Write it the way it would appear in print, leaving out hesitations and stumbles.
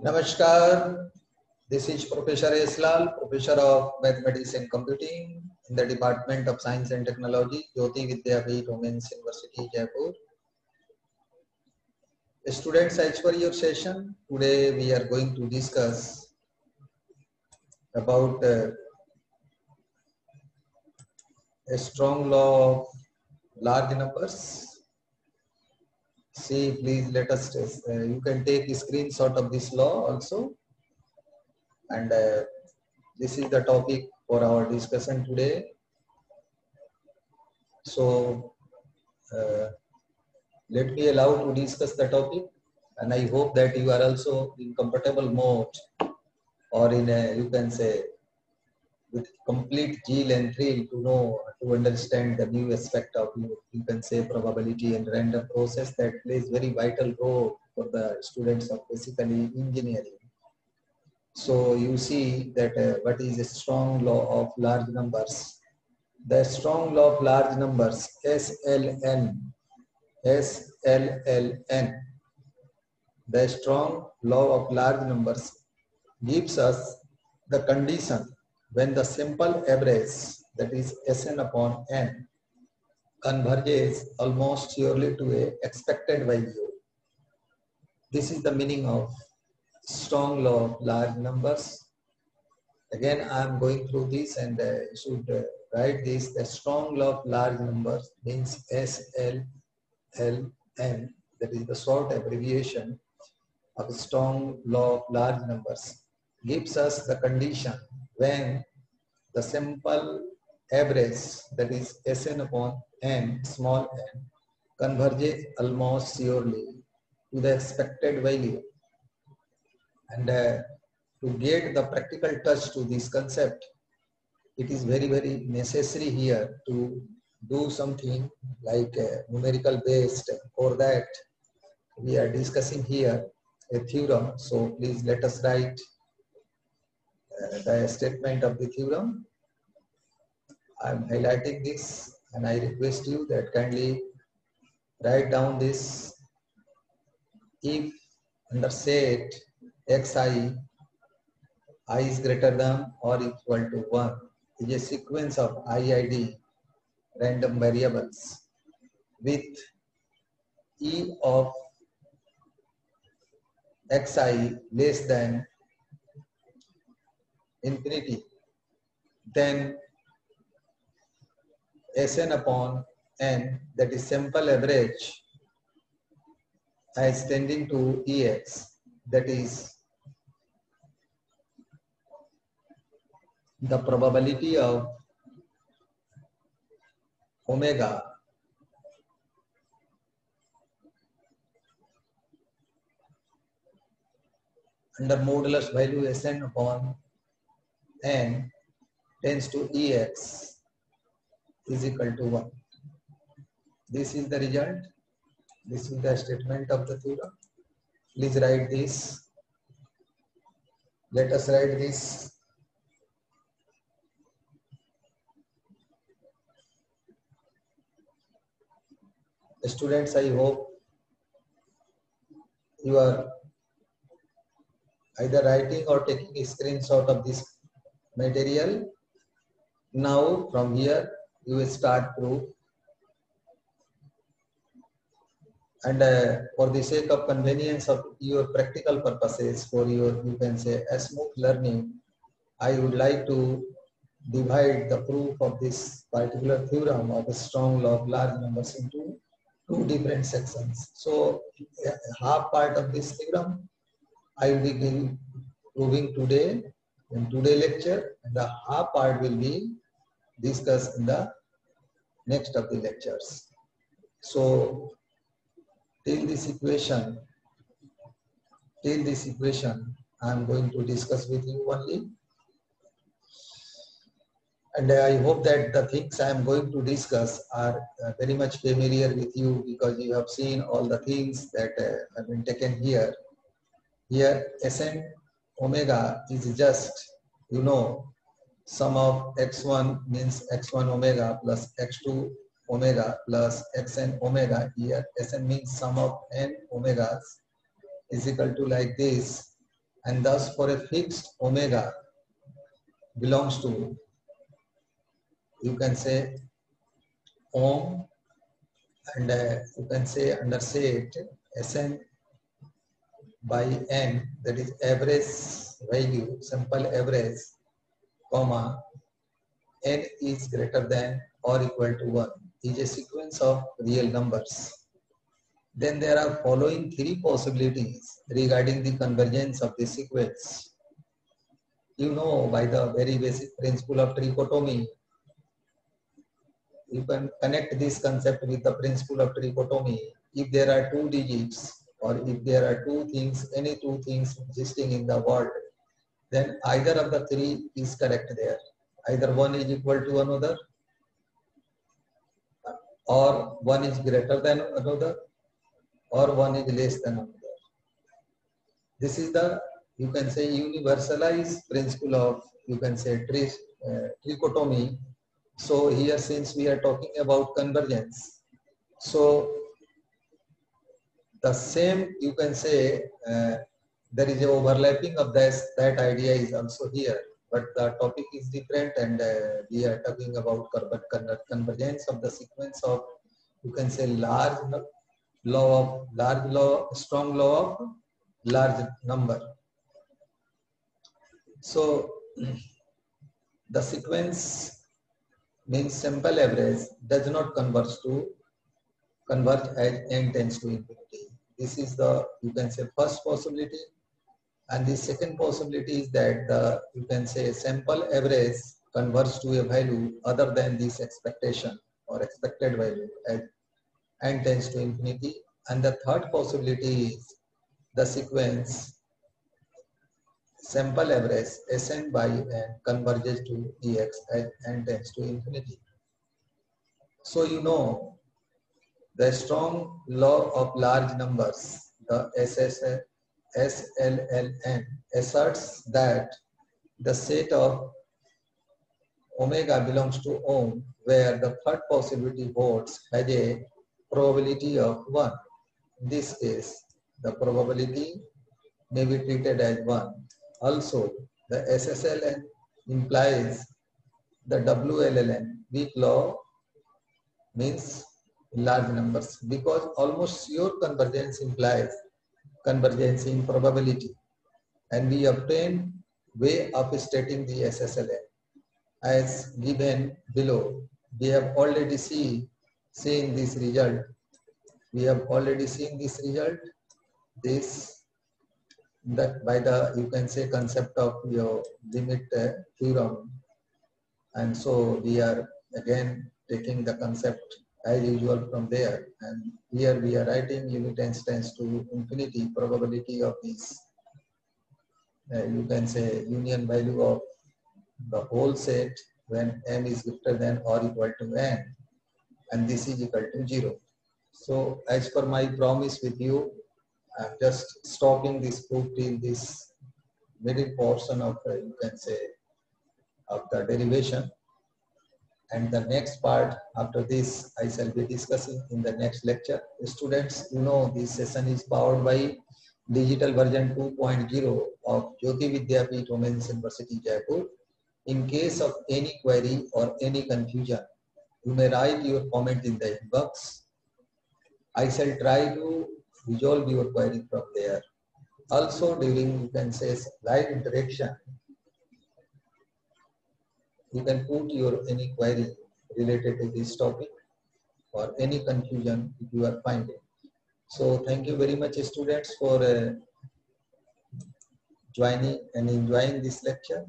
Namaskar. This is Professor Eslal, Professor of Mathematics and Computing in the Department of Science and Technology, Jyoti Vidyapeeth Women's University, Jaipur. Students, as per your session, today we are going to discuss about a strong law of large numbers. See, please let us test. You can take a screenshot of this law also. And this is the topic for our discussion today. So let me allow to discuss the topic, and I hope that you are also in comfortable mode or in a, you can say, with complete zeal and thrill to understand the new aspect of you can say probability and random process that plays very vital role for the students of basically engineering. So you see that what is a strong law of large numbers? The strong law of large numbers, SLN, the strong law of large numbers gives us the condition when the simple average, that is Sn upon n, converges almost surely to a expected value. This is the meaning of strong law of large numbers. Again, I am going through this and you should write this. The strong law of large numbers means SLLN, that is the short abbreviation of strong law of large numbers, gives us the condition when the simple average, that is Sn upon n, small n, converges almost surely to the expected value. And to get the practical touch to this concept, it is very, very necessary here to do something like numerical based. For that, we are discussing here a theorem. So please let us write the statement of the theorem. I am highlighting this and I request you that kindly write down this. If under set xi, I is greater than or equal to 1, is a sequence of IID random variables with E of xi less than infinity, then Sn upon n, that is simple average, as tending to Ex, that is the probability of omega under modulus value Sn upon n tends to Ex is equal to 1. This is the result. This is the statement of the theorem. Please write this. Let us write this. Students, I hope you are either writing or taking a screenshot of this material. Now from here you will start proof. And for the sake of convenience of your practical purposes, for your, you can say, smooth learning, I would like to divide the proof of this particular theorem of the strong law of large numbers into two different sections. So half part of this theorem I will be proving today in today's lecture, and the half part will be discussed in the next of the lectures. So till this equation, I am going to discuss with you only. And I hope that the things I am going to discuss are very much familiar with you, because you have seen all the things that have been taken here. Here Sn omega is just, sum of x1 means x1 omega plus x2 omega plus xn omega. Here Sn means sum of n omegas is equal to like this. and thus for a fixed omega belongs to, you can say, ohm, and you can say under set Sn by n, that is average value, sample average, comma, n is greater than or equal to 1 is a sequence of real numbers. Then there are following three possibilities regarding the convergence of the sequence. You know, by the very basic principle of trichotomy, you can connect this concept with the principle of trichotomy. If there are two digits, or if there are two things, any two things existing in the world, then either of the three is correct there. Either one is equal to another, or one is greater than another, or one is less than another. This is the, you can say, universalized principle of, you can say, trichotomy. So here, since we are talking about convergence, so the same, you can say, there is a overlapping of that idea is also here, but the topic is different, and we are talking about convergence of the sequence of, you can say, strong law of large number. So the sequence means sample average does not converge as n tends to infinity. This is the, you can say, first possibility. And the second possibility is that the, you can say, sample average converges to a value other than this expectation or expected value as n tends to infinity. And the third possibility is the sequence sample average Sn by n converges to Ex as n tends to infinity. So you know, the strong law of large numbers, the SLLN, asserts that the set of omega belongs to ohm, where the third possibility holds has a probability of 1. In this case, the probability may be treated as 1. Also, the SSLN implies the WLLN, weak law, means large numbers, because almost sure convergence implies convergence in probability, and we obtain way of stating the SSLN as given below. We have already seen this result. We have already seen this result. This that by the, you can say, concept of your limit theorem, and so we are again taking the concept as usual from there, and here we are writing limit n tends to infinity probability of this, you can say, union value of the whole set when m is greater than or equal to n, and this is equal to 0. So as per my promise with you, I'm just stopping this proof in this middle portion of, you can say, of the derivation. And the next part after this, I shall be discussing in the next lecture. Students, you know, this session is powered by digital version 2.0 of Jyoti Vidyapeeth Women's University, Jaipur. In case of any query or any confusion, you may write your comment in the inbox. I shall try to resolve your query from there. Also, during, you can say, live interaction, you can put your any query related to this topic or any confusion if you are finding. So thank you very much, students, for joining and enjoying this lecture.